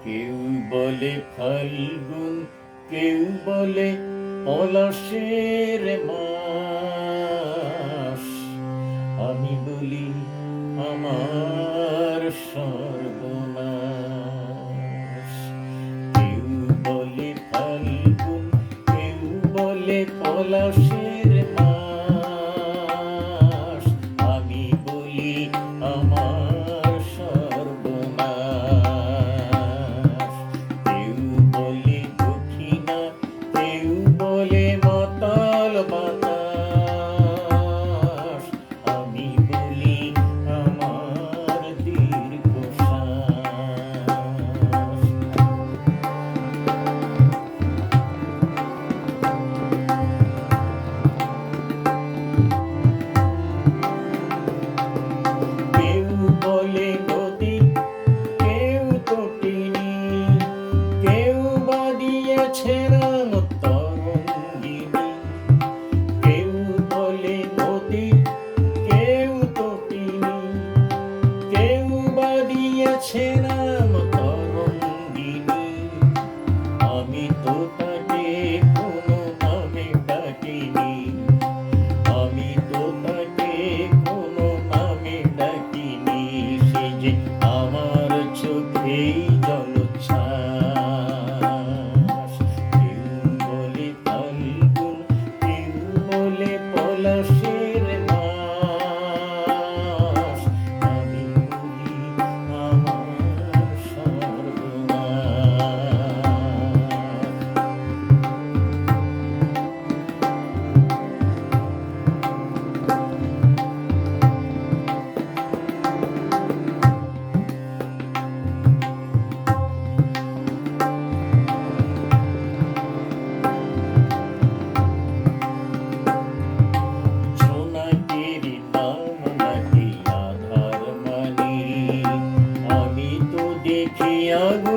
কেউ বলে ফাল্গুন, কেউ বলে পলাশের মাস, আমি বলি আমার সর্বনাশ। কেউ বলে ফাল্গুন, কেউ বলে পলাশের মাস, আমি বলি আমার সর্বনাশ। কেউ বলে দক্ষিণা, কেউ বলে মাতাল বাতাস, আমি বলি আমার দীর্ঘশ্বাস। কেউ বলে নদী, কেউ তটিনী, কেউ বা দিয়েছে রং তরঙ্গিনী। কেউ বলে নদী, কেউ তটিনী, কেউ বা দিয়েছে নাম তরঙ্গিনী। আমি তো তাকে কোনো নামে ডাকিনি, আমি তো তাকে কোনো নামে ডাকিনি। সে যে আমার চোখেই জলোচ্ছ্বাস। কেউ বলে ফাল্গুন, কেউ বলে পলাশের মাস, আমি বলি আমার সর্বনাশ। জোনাকের নাম নাকি আধার মানি, আমি তো দেখি আগুন।